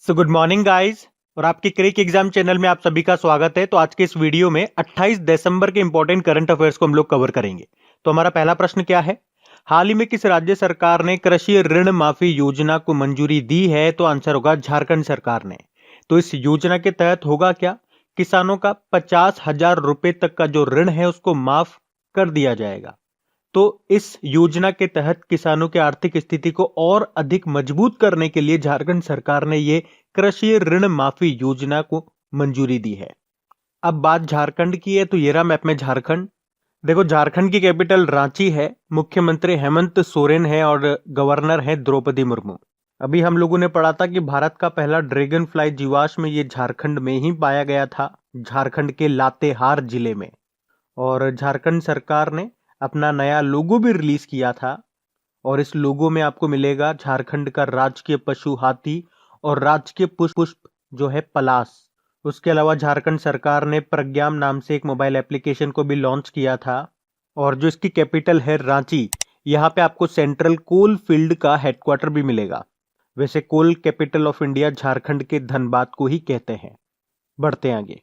Good morning guys. और आपके क्रिक exam channel में आप सभी का स्वागत है। तो आज के इस वीडियो में 28 दिसंबर के इंपॉर्टेंट करंट अफेयर्स को हम लोग कवर करेंगे। तो हमारा पहला प्रश्न क्या है? हाल ही में किस राज्य सरकार ने कृषि ऋण माफी योजना को मंजूरी दी है? तो आंसर होगा झारखंड सरकार ने। तो इस योजना के तहत होगा क्या? किसानों का 50,000 रुपए तक का जो ऋण है उसको माफ कर दिया जाएगा। तो इस योजना के तहत किसानों की आर्थिक स्थिति को और अधिक मजबूत करने के लिए झारखंड सरकार ने ये कृषि ऋण माफी योजना को मंजूरी दी है। अब बात झारखंड की है, तो ये रहा मैप में झारखंड। देखो, झारखंड की कैपिटल रांची है, मुख्यमंत्री हेमंत सोरेन है और गवर्नर है द्रौपदी मुर्मू। अभी हम लोगों ने पढ़ा था कि भारत का पहला ड्रैगन फ्लाई जीवाश्म ये झारखंड में ही पाया गया था, झारखंड के लातेहार जिले में। और झारखंड सरकार ने अपना नया लोगो भी रिलीज किया था और इस लोगो में आपको मिलेगा झारखंड का राजकीय पशु हाथी और राजकीय पुष्प जो है पलाश। उसके अलावा झारखंड सरकार ने प्रज्ञाम नाम से एक मोबाइल एप्लीकेशन को भी लॉन्च किया था। और जो इसकी कैपिटल है रांची, यहाँ पे आपको सेंट्रल कोल फील्ड का हेडक्वार्टर भी मिलेगा। वैसे कोल कैपिटल ऑफ इंडिया झारखंड के धनबाद को ही कहते हैं। बढ़ते हैं आगे।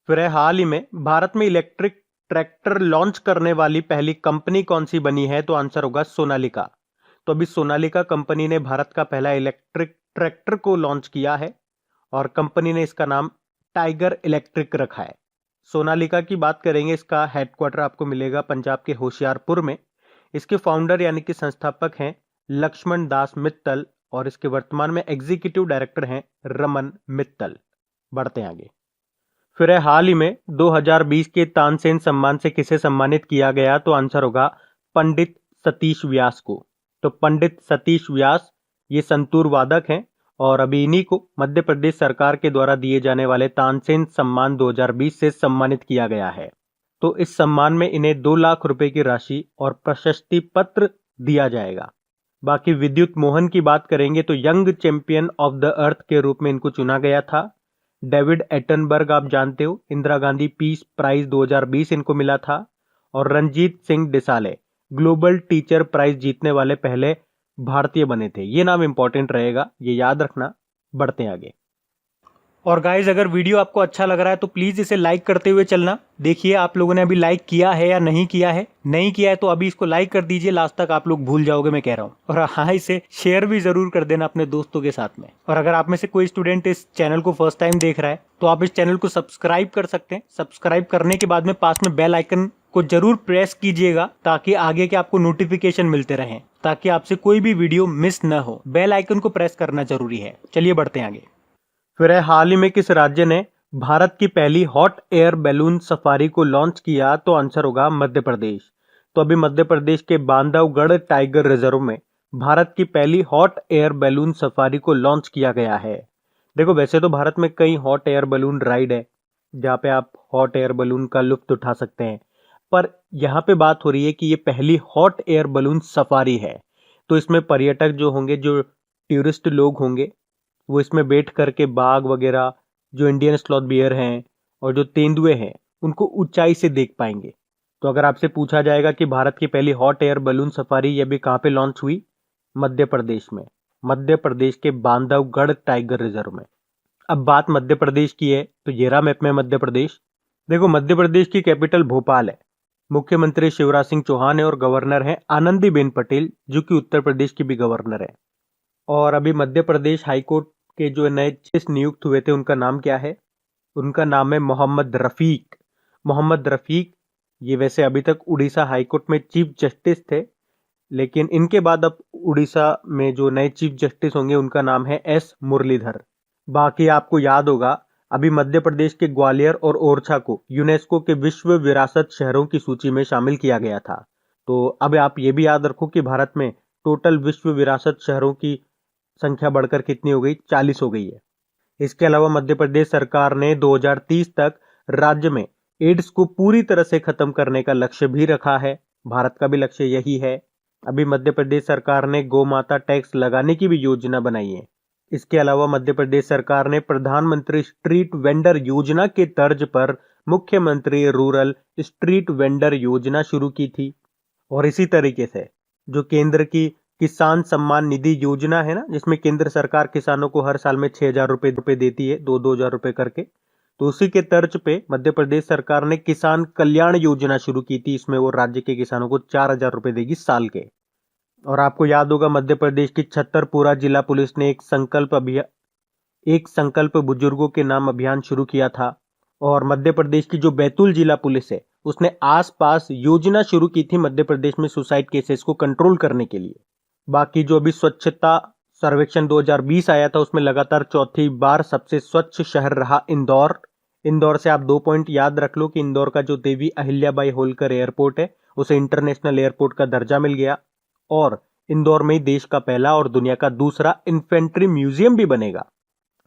फिर हाल ही में भारत में इलेक्ट्रिक ट्रैक्टर लॉन्च करने वाली पहली कंपनी कौन सी बनी है? तो आंसर होगा सोनालिका। तो अभी सोनालिका कंपनी ने भारत का पहला इलेक्ट्रिक ट्रैक्टर को लॉन्च किया है और कंपनी ने इसका नाम टाइगर इलेक्ट्रिक रखा है। सोनालिका की बात करेंगे, इसका हेडक्वार्टर आपको मिलेगा पंजाब के होशियारपुर में। इसके फाउंडर यानी कि संस्थापक हैं लक्ष्मण दास मित्तल और इसके वर्तमान में एग्जीक्यूटिव डायरेक्टर हैं रमन मित्तल। बढ़ते हैं आगे। फिर हाल ही में 2020 के तानसेन सम्मान से किसे सम्मानित किया गया? तो आंसर होगा पंडित सतीश व्यास को। तो पंडित सतीश व्यास ये संतूर वादक हैं और अभी इन्हीं को मध्य प्रदेश सरकार के द्वारा दिए जाने वाले तानसेन सम्मान 2020 से सम्मानित किया गया है। तो इस सम्मान में इन्हें 2 लाख रुपए की राशि और प्रशस्ति पत्र दिया जाएगा। बाकी विद्युत मोहन की बात करेंगे तो young champion of the earth के रूप में इनको चुना गया था। डेविड एटनबर्ग आप जानते हो, इंदिरा गांधी पीस प्राइज 2020 इनको मिला था। और Ranjit Singh Disale global teacher prize जीतने वाले पहले भारतीय बने थे। ये नाम इंपॉर्टेंट रहेगा, ये याद रखना। बढ़ते हैं आगे। और गाइज, अगर वीडियो आपको अच्छा लग रहा है तो प्लीज इसे लाइक करते हुए चलना। देखिए आप लोगों ने अभी लाइक किया है या नहीं किया है। नहीं किया है तो अभी इसको लाइक कर दीजिए, लास्ट तक आप लोग भूल जाओगे मैं कह रहा हूँ। और हाँ, इसे शेयर भी जरूर कर देना अपने दोस्तों के साथ में। और अगर आप में से कोई स्टूडेंट इस चैनल को फर्स्ट टाइम देख रहा है तो आप इस चैनल को सब्सक्राइब कर सकते हैं। सब्सक्राइब करने के बाद में पास में बेल आइकन को जरूर प्रेस कीजिएगा ताकि आगे के आपको नोटिफिकेशन मिलते रहें, ताकि आपसे कोई भी वीडियो मिस न हो। बेल आइकन को प्रेस करना जरूरी है। चलिए बढ़ते हैं आगे। फिर हाल ही में किस राज्य ने भारत की पहली हॉट एयर बैलून सफारी को लॉन्च किया? तो आंसर होगा मध्य प्रदेश। तो अभी मध्य प्रदेश के बांधवगढ़ टाइगर रिजर्व में भारत की पहली हॉट एयर बैलून सफारी को लॉन्च किया गया है। देखो, वैसे तो भारत में कई हॉट एयर बैलून राइड है जहाँ पे आप हॉट एयर बैलून का लुत्फ उठा सकते हैं, पर यहाँ पे बात हो रही है कि ये पहली हॉट एयर बैलून सफारी है। तो इसमें पर्यटक जो होंगे, जो टूरिस्ट लोग होंगे, वो इसमें बैठ करके बाघ वगैरह, जो इंडियन स्लॉथ बियर हैं और जो तेंदुए हैं, उनको ऊंचाई से देख पाएंगे। तो अगर आपसे पूछा जाएगा कि भारत की पहली हॉट एयर बैलून सफारी ये भी कहाँ पे लॉन्च हुई? मध्य प्रदेश में, मध्य प्रदेश के बांधवगढ़ टाइगर रिजर्व में। अब बात मध्य प्रदेश की है तो ये रहा मैप में मध्य प्रदेश। देखो, मध्य प्रदेश की कैपिटल भोपाल है, मुख्यमंत्री शिवराज सिंह चौहान है और गवर्नर है आनंदीबेन पटेल, जो कि उत्तर प्रदेश की भी गवर्नर है। और अभी मध्य प्रदेश हाईकोर्ट के जो नए जज नियुक्त हुए थे उनका नाम क्या है? उनका नाम है मोहम्मद रफीक। मोहम्मद रफीक ये वैसे अभी तक उड़ीसा हाईकोर्ट में चीफ जस्टिस थे, लेकिन इनके बाद अब उड़ीसा में जो नए चीफ जस्टिस होंगे उनका नाम है एस मुरलीधर। बाकी आपको याद होगा, अभी मध्य प्रदेश के ग्वालियर और ओरछा को यूनेस्को के विश्व विरासत शहरों की सूची में शामिल किया गया था। तो अब आप ये भी याद रखो कि भारत में टोटल विश्व विरासत शहरों की संख्या बढ़कर कितनी हो गई? 40 हो गई है। इसके अलावा मध्य प्रदेश सरकार ने 2030 तक राज्य में एड्स को पूरी तरह से खत्म करने का लक्ष्य भी रखा है। भारत का भी लक्ष्य यही है। अभी मध्य प्रदेश सरकार ने गौ माता टैक्स लगाने की भी योजना बनाई है। इसके अलावा मध्य प्रदेश सरकार ने प्रधानमंत्री स्ट्रीट वेंडर योजना के तर्ज पर मुख्यमंत्री रूरल स्ट्रीट वेंडर योजना शुरू की थी। और इसी तरीके से जो केंद्र की किसान सम्मान निधि योजना है ना, जिसमें केंद्र सरकार किसानों को हर साल में 6,000 रुपए देती है, 2,000 रुपए करके। तो उसी के तर्ज पे मध्य प्रदेश सरकार ने किसान कल्याण योजना शुरू की थी। इसमें वो राज्य के किसानों को 4,000 रुपए देगी साल के। और आपको याद होगा, मध्य प्रदेश की छतरपुरा जिला पुलिस ने एक संकल्प बुजुर्गों के नाम अभियान शुरू किया था। और मध्य प्रदेश की जो बैतूल जिला पुलिस है, उसने आसपास योजना शुरू की थी मध्य प्रदेश में सुसाइड केसेस को कंट्रोल करने के लिए। बाकी जो अभी स्वच्छता सर्वेक्षण 2020 आया था, उसमें लगातार चौथी बार सबसे स्वच्छ शहर रहा इंदौर। इंदौर से आप 2 पॉइंट याद रख लो कि इंदौर का जो देवी अहिल्याबाई होलकर एयरपोर्ट है, उसे इंटरनेशनल एयरपोर्ट का दर्जा मिल गया। और इंदौर में ही देश का पहला और दुनिया का दूसरा इन्फेंट्री म्यूजियम भी बनेगा।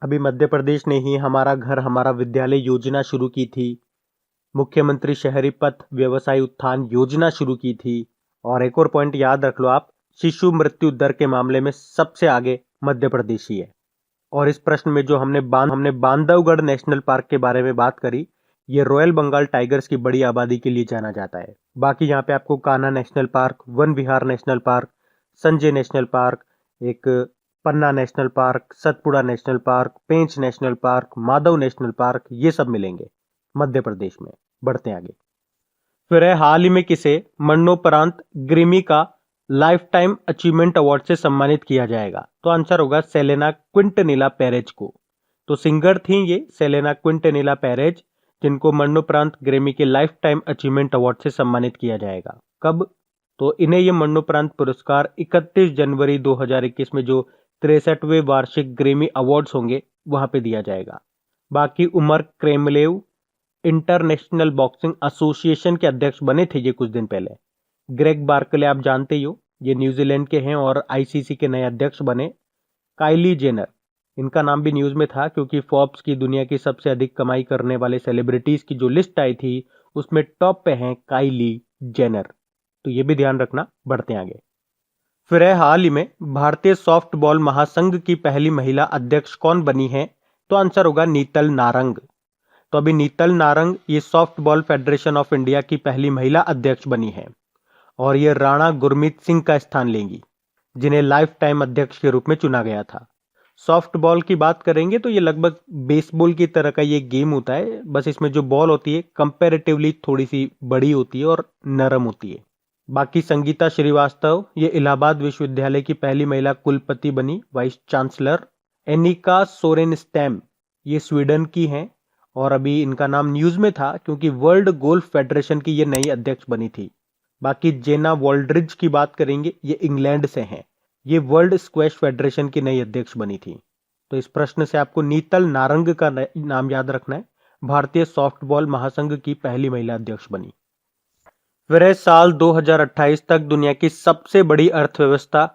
अभी मध्य प्रदेश ने ही हमारा घर हमारा विद्यालय योजना शुरू की थी। मुख्यमंत्री शहरी पथ व्यवसाय उत्थान योजना शुरू की थी। और एक और पॉइंट याद रख लो आप, शिशु मृत्यु दर के मामले में सबसे आगे मध्य प्रदेश ही है। और इस प्रश्न में जो हमने बांधवगढ़ नेशनल पार्क के बारे में बात करी, ये रॉयल बंगाल टाइगर्स की बड़ी आबादी के लिए जाना जाता है। बाकी यहाँ पे आपको Kanha national park, Van Vihar national park, Sanjay national park, एक Panna national park, Satpura national park, Pench national park, Madhav national park, ये सब मिलेंगे मध्य प्रदेश में। बढ़ते आगे। फिर है, हाल ही में किसे मरणोपरांत ग्रैमी का लाइफ टाइम अचीवमेंट अवार्ड से सम्मानित किया जाएगा? तो आंसर होगा सेलेना क्विंटनिला पेरेज को। तो सिंगर थी ये सेलेना क्विंटनिला पेरेज, जिनको मरणोपरांत ग्रैमी के लाइफ टाइम अचीवमेंट अवार्ड से सम्मानित किया जाएगा। कब? तो इन्हें ये मरणोपरांत पुरस्कार 31 जनवरी 2021 में जो 63वें वार्षिक ग्रैमी अवार्ड्स होंगे, वहां पे दिया जाएगा। बाकी Umar Kremlev International Boxing Association के अध्यक्ष बने थे ये कुछ दिन पहले। ग्रेग बार्कले आप जानते ही हो, ये न्यूजीलैंड के हैं और आईसीसी के नए अध्यक्ष बने। काइली जेनर, इनका नाम भी न्यूज में था क्योंकि फोर्ब्स की दुनिया की सबसे अधिक कमाई करने वाले सेलिब्रिटीज की जो लिस्ट आई थी, उसमें टॉप पे हैं काइली जेनर। तो ये भी ध्यान रखना। बढ़ते आगे। फिर है, हाल ही में भारतीय सॉफ्टबॉल महासंघ की पहली महिला अध्यक्ष कौन बनी है? तो आंसर होगा नीतल नारंग। तो अभी नीतल नारंग ये सॉफ्टबॉल फेडरेशन ऑफ इंडिया की पहली महिला अध्यक्ष बनी है और ये राणा गुरमीत सिंह का स्थान लेंगी, जिन्हें लाइफ टाइम अध्यक्ष के रूप में चुना गया था। सॉफ्टबॉल की बात करेंगे तो ये लगभग बेसबॉल की तरह का ये गेम होता है, बस इसमें जो बॉल होती है कंपैरेटिवली थोड़ी सी बड़ी होती है और नरम होती है। बाकी संगीता श्रीवास्तव ये इलाहाबाद विश्वविद्यालय की पहली महिला कुलपति बनी, वाइस चांसलर। एनिका सोरेनस्टैम ये स्वीडन की हैं और अभी इनका नाम न्यूज में था क्योंकि वर्ल्ड गोल्फ फेडरेशन की ये नई अध्यक्ष बनी थी। बाकी जेना वॉल्ड्रिज की बात करेंगे, ये इंग्लैंड से हैं, ये वर्ल्ड स्क्वैश फेडरेशन की नई अध्यक्ष बनी थी। तो इस प्रश्न से आपको नीतल नारंग का नाम याद रखना है, भारतीय सॉफ्टबॉल महासंघ की पहली महिला अध्यक्ष बनी। फिर साल 2028 तक दुनिया की सबसे बड़ी अर्थव्यवस्था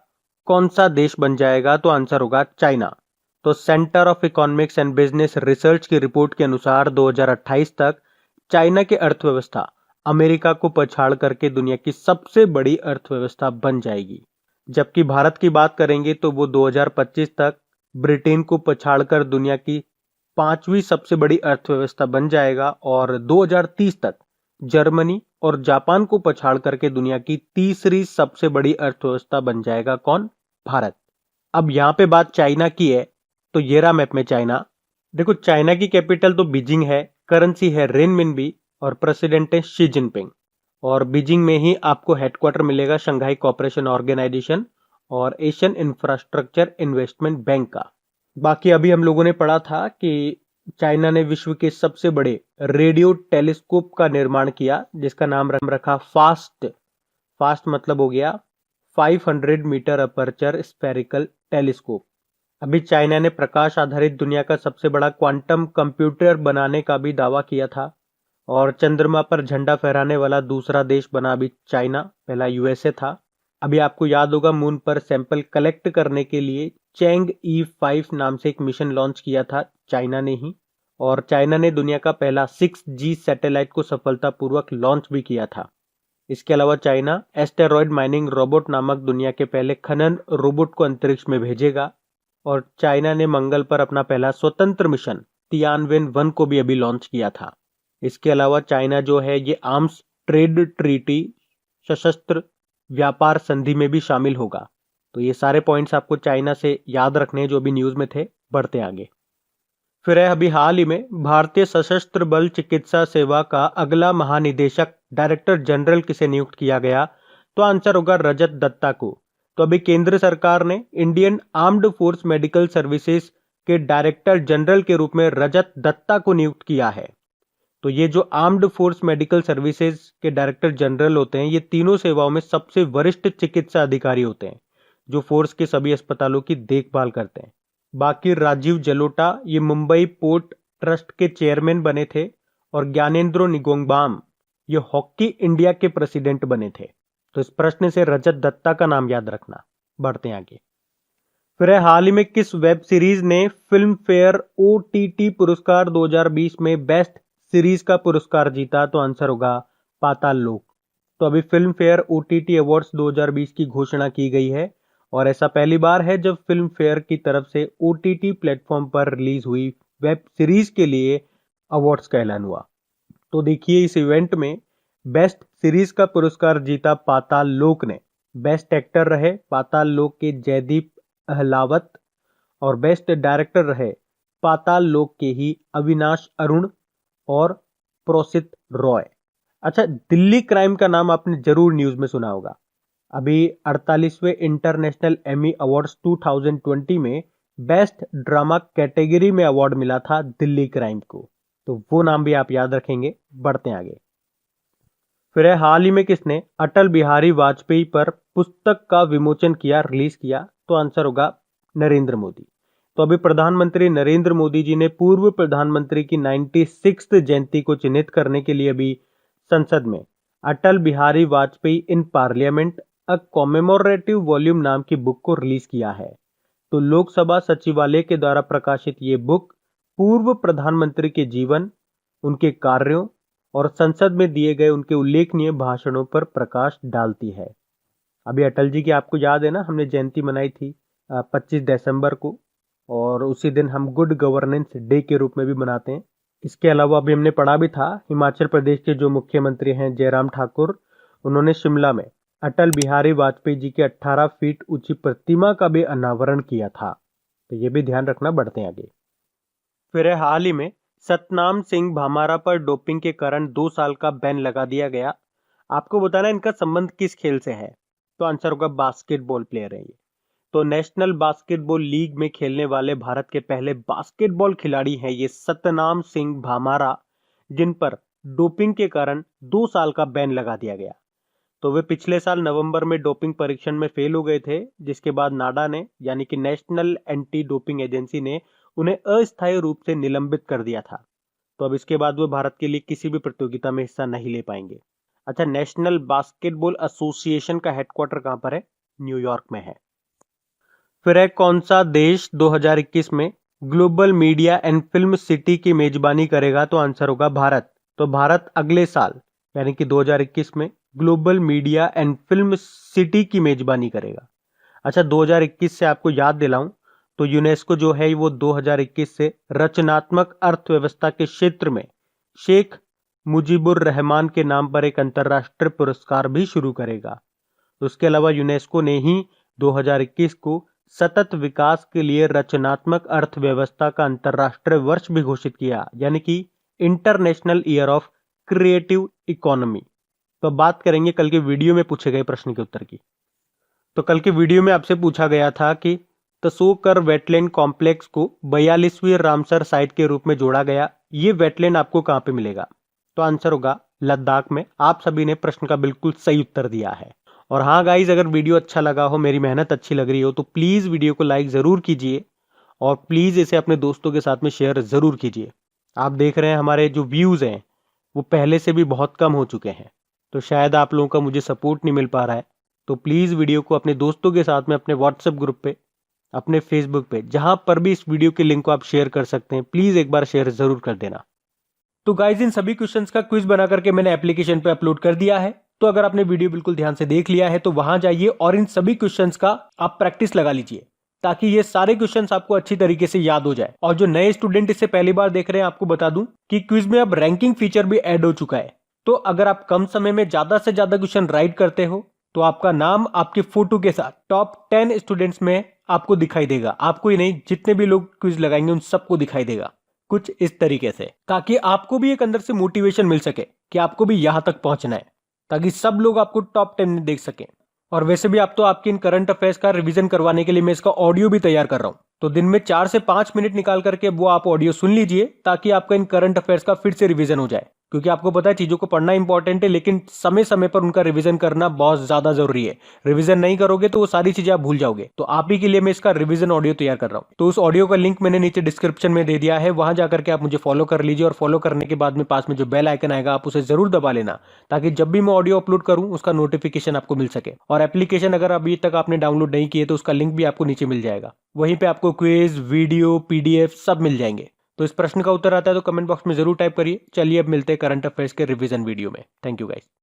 कौन सा देश बन जाएगा? तो आंसर होगा चाइना। तो centre of economics and business research की रिपोर्ट के अनुसार 2028 तक चाइना की अर्थव्यवस्था अमेरिका को पछाड़ करके दुनिया की सबसे बड़ी अर्थव्यवस्था बन जाएगी। जबकि भारत की बात करेंगे तो वो 2025 तक ब्रिटेन को पछाड़कर दुनिया की 5वीं सबसे बड़ी अर्थव्यवस्था बन जाएगा और 2030 तक जर्मनी और जापान को पछाड़ करके दुनिया की तीसरी सबसे बड़ी अर्थव्यवस्था बन जाएगा। कौन? भारत। अब यहां पे बात चाइना की है, तो ये रहा मैप में चाइना। देखो, चाइना की कैपिटल तो बीजिंग है, करेंसी है रेनमिनबी और प्रेसिडेंट है शी जिनपिंग। और बीजिंग में ही आपको हेडक्वार्टर मिलेगा शंघाई कोऑपरेशन ऑर्गेनाइजेशन और एशियन इंफ्रास्ट्रक्चर इन्वेस्टमेंट बैंक का। बाकी अभी हम लोगों ने पढ़ा था कि चाइना ने विश्व के सबसे बड़े रेडियो टेलीस्कोप का निर्माण किया, जिसका नाम रखा फास्ट मतलब हो गया 500 मीटर अपर्चर स्फेरिकल टेलीस्कोप। अभी चाइना ने प्रकाश आधारित दुनिया का सबसे बड़ा क्वांटम कंप्यूटर बनाने का भी दावा किया था और चंद्रमा पर झंडा फहराने वाला दूसरा देश बना अभी चाइना, पहला यूएसए था। अभी आपको याद होगा, मून पर सैंपल कलेक्ट करने के लिए चैंग E5 नाम से एक मिशन लॉन्च किया था चाइना ने ही, और चाइना ने दुनिया का पहला 6G सैटेलाइट को सफलतापूर्वक लॉन्च भी किया था। इसके अलावा चाइना एस्टेरॉयड माइनिंग रोबोट नामक दुनिया के पहले खनन रोबोट को अंतरिक्ष में भेजेगा और चाइना ने मंगल पर अपना पहला स्वतंत्र मिशन तियानवेन-1 को भी अभी लॉन्च किया था। इसके अलावा चाइना जो है ये आर्म्स ट्रेड ट्रीटी सशस्त्र व्यापार संधि में भी शामिल होगा। तो ये सारे पॉइंट्स आपको चाइना से याद रखने हैं जो अभी न्यूज में थे। बढ़ते आगे। फिर है अभी हाल ही में भारतीय सशस्त्र बल चिकित्सा सेवा का अगला महानिदेशक डायरेक्टर जनरल किसे नियुक्त किया गया? तो आंसर होगा रजत दत्ता को। तो अभी केंद्र सरकार ने Indian armed force medical services के डायरेक्टर जनरल के रूप में रजत दत्ता को नियुक्त किया है। तो ये जो आर्म्ड फोर्स मेडिकल सर्विसेज के डायरेक्टर जनरल होते हैं, ये तीनों सेवाओं में सबसे वरिष्ठ चिकित्सा अधिकारी होते हैं जो फोर्स के सभी अस्पतालों की देखभाल करते हैं। बाकी राजीव जलोटा ये मुंबई पोर्ट ट्रस्ट के चेयरमैन बने थे और ज्ञानेंद्रो निगोंगबाम ये हॉकी इंडिया के प्रेसिडेंट बने थे। तो इस प्रश्न से रजत दत्ता का नाम याद रखना। बढ़ते हैं आगे। फिर है हाल ही में किस वेब सीरीज ने फिल्म फेयर OTT पुरस्कार 2020 में बेस्ट सीरीज का पुरस्कार जीता? तो आंसर होगा पाताल लोक। तो अभी फिल्म फेयर OTT अवार्ड्स 2020 की घोषणा की गई है और ऐसा पहली बार है जब फिल्म फेयर की तरफ से OTT प्लेटफॉर्म पर रिलीज हुई वेब सीरीज के लिए अवार्ड्स का ऐलान हुआ। तो देखिए इस इवेंट में बेस्ट सीरीज का पुरस्कार जीता पाताल लोक ने। बेस्ट एक्टर रहे पाताल लोक के जयदीप अहलावत और बेस्ट डायरेक्टर रहे पाताल लोक के ही अविनाश अरुण और प्रोसित रॉय। अच्छा, दिल्ली क्राइम का नाम आपने जरूर न्यूज में सुना होगा। अभी 48वें इंटरनेशनल एमी अवार्ड्स 2020 में बेस्ट ड्रामा कैटेगरी में अवार्ड मिला था दिल्ली क्राइम को। तो वो नाम भी आप याद रखेंगे। बढ़ते हैं आगे। फिर है हाल ही में किसने अटल बिहारी वाजपेयी पर पुस्तक का विमोचन किया, रिलीज किया? तो आंसर होगा नरेंद्र मोदी। तो अभी प्रधानमंत्री नरेंद्र मोदी जी ने पूर्व प्रधानमंत्री की 96वीं जयंती को चिन्हित करने के लिए अभी संसद में Atal Bihari Vajpayee in parliament a commemorative volume नाम की बुक को रिलीज किया है। तो लोकसभा सचिवालय के द्वारा प्रकाशित ये बुक पूर्व प्रधानमंत्री के जीवन, उनके कार्यों और संसद में दिए गए उनके उल्लेखनीय भाषणों पर प्रकाश डालती है। अभी अटल जी की आपको याद है ना, हमने जयंती मनाई थी 25 दिसंबर को और उसी दिन हम गुड गवर्नेंस डे के रूप में भी मनाते हैं। इसके अलावा अभी हमने पढ़ा भी था हिमाचल प्रदेश के जो मुख्यमंत्री हैं जयराम ठाकुर, उन्होंने शिमला में अटल बिहारी वाजपेयी जी के 18 फीट ऊंची प्रतिमा का भी अनावरण किया था। तो ये भी ध्यान रखना। बढ़ते हैं आगे। फिर है हाल ही में सतनाम सिंह भामारा पर डोपिंग के कारण 2 साल का बैन लगा दिया गया। आपको बताना इनका संबंध किस खेल से है? तो आंसर होगा बास्केटबॉल प्लेयर है ये। तो नेशनल बास्केटबॉल लीग में खेलने वाले भारत के पहले बास्केटबॉल खिलाड़ी हैं ये सतनाम सिंह भामारा, जिन पर डोपिंग के कारण 2 साल का बैन लगा दिया गया। तो वे पिछले साल नवंबर में डोपिंग परीक्षण में फेल हो गए थे, जिसके बाद नाडा ने यानी कि नेशनल एंटी डोपिंग एजेंसी ने उन्हें अस्थायी रूप से निलंबित कर दिया था। तो अब इसके बाद वो भारत के लिए किसी भी प्रतियोगिता में हिस्सा नहीं ले पाएंगे। अच्छा, नेशनल बास्केटबॉल एसोसिएशन का हेडक्वार्टर कहां पर है? न्यूयॉर्क में है। फिर है कौन सा देश 2021 में global media and film city की मेजबानी करेगा? तो आंसर होगा भारत। तो भारत अगले साल यानी कि 2021 में global media and film city की मेजबानी करेगा। अच्छा, 2021 से आपको याद दिलाऊं तो यूनेस्को जो है वो 2021 से रचनात्मक अर्थव्यवस्था के क्षेत्र में शेख मुजीबुर रहमान के नाम पर एक अंतर्राष्ट्रीय पुरस्कार भी शुरू करेगा। उसके अलावा यूनेस्को ने ही 2021 को सतत विकास के लिए रचनात्मक अर्थव्यवस्था का अंतर्राष्ट्रीय वर्ष भी घोषित किया, यानी कि international year of creative economy. तो बात करेंगे कल के वीडियो में पूछे गए प्रश्न के उत्तर की। तो कल के वीडियो में आपसे पूछा गया था कि तसोकर वेटलैंड कॉम्प्लेक्स को 42वीं रामसर साइट के रूप में जोड़ा गया। ये वेटलैंड आपको कहां पे मिलेगा? तो आंसर होगा लद्दाख में। आप सभी ने प्रश्न का बिल्कुल सही उत्तर दिया है। और हाँ गाइज, अगर वीडियो अच्छा लगा हो, मेरी मेहनत अच्छी लग रही हो, तो प्लीज वीडियो को लाइक जरूर कीजिए और प्लीज इसे अपने दोस्तों के साथ में शेयर जरूर कीजिए। आप देख रहे हैं हमारे जो व्यूज हैं वो पहले से भी बहुत कम हो चुके हैं, तो शायद आप लोगों का मुझे सपोर्ट नहीं मिल पा रहा है। तो प्लीज वीडियो को अपने दोस्तों के साथ में, अपने व्हाट्सएप ग्रुप पे, अपने फेसबुक पे, जहां पर भी इस वीडियो के लिंक को आप शेयर कर सकते हैं, प्लीज एक बार शेयर जरूर कर देना। तो गाइज, इन सभी क्वेश्चंस का क्विज बना करके मैंने एप्लीकेशन पे अपलोड कर दिया है। तो अगर आपने वीडियो बिल्कुल ध्यान से देख लिया है तो वहां जाइए और इन सभी क्वेश्चंस का आप प्रैक्टिस लगा लीजिए, ताकि ये सारे क्वेश्चंस आपको अच्छी तरीके से याद हो जाए। और जो नए स्टूडेंट इसे पहली बार देख रहे हैं, आपको बता दूं कि क्विज में अब रैंकिंग फीचर भी ऐड हो चुका है। तो अगर आप कम समय में ज्यादा से ज्यादा क्वेश्चन राइट करते हो तो आपका नाम आपके फोटो के साथ टॉप 10 स्टूडेंट्स में आपको दिखाई देगा। आपको ही नहीं, जितने भी लोग क्विज लगाएंगे उन सबको दिखाई देगा कुछ इस तरीके से, ताकि आपको भी एक अंदर से मोटिवेशन मिल सके कि आपको भी यहां तक पहुंचना है, ताकि सब लोग आपको टॉप 10 में देख सकें। और वैसे भी आप तो आपके इन करंट अफेयर्स का रिवीजन करवाने के लिए मैं इसका ऑडियो भी तैयार कर रहा हूं, तो दिन में 4 से 5 मिनट निकाल करके वो आप ऑडियो सुन लीजिए, ताकि आपका इन करंट अफेयर्स का फिर से रिवीजन हो जाए। क्योंकि आपको पता है चीजों को पढ़ना इंपॉर्टेंट है, लेकिन समय समय पर उनका रिवीजन करना बहुत ज्यादा जरूरी है। रिवीजन नहीं करोगे तो वो सारी चीजें आप भूल जाओगे। तो आप ही के लिए मैं इसका रिवीजन ऑडियो तैयार कर रहा हूं। तो उस ऑडियो का लिंक मैंने नीचे डिस्क्रिप्शन में दे दिया है, वहां जाकर के आप मुझे फॉलो कर लीजिए। और फॉलो करने के बाद में पास में जो बेल आइकन आएगा आप उसे जरूर दबा लेना, ताकि जब भी मैं ऑडियो अपलोड करूं उसका नोटिफिकेशन आपको मिल सके। और एप्लीकेशन अगर अभी तक आपने डाउनलोड नहीं किए तो उसका लिंक भी आपको नीचे मिल जाएगा। वहीं पे आपको क्विज, वीडियो, पीडीएफ सब मिल जाएंगे। तो इस प्रश्न का उत्तर आता है तो कमेंट बॉक्स में जरूर टाइप करिए। चलिए अब मिलते हैं करंट अफेयर्स के रिवीजन वीडियो में। Thank you guys.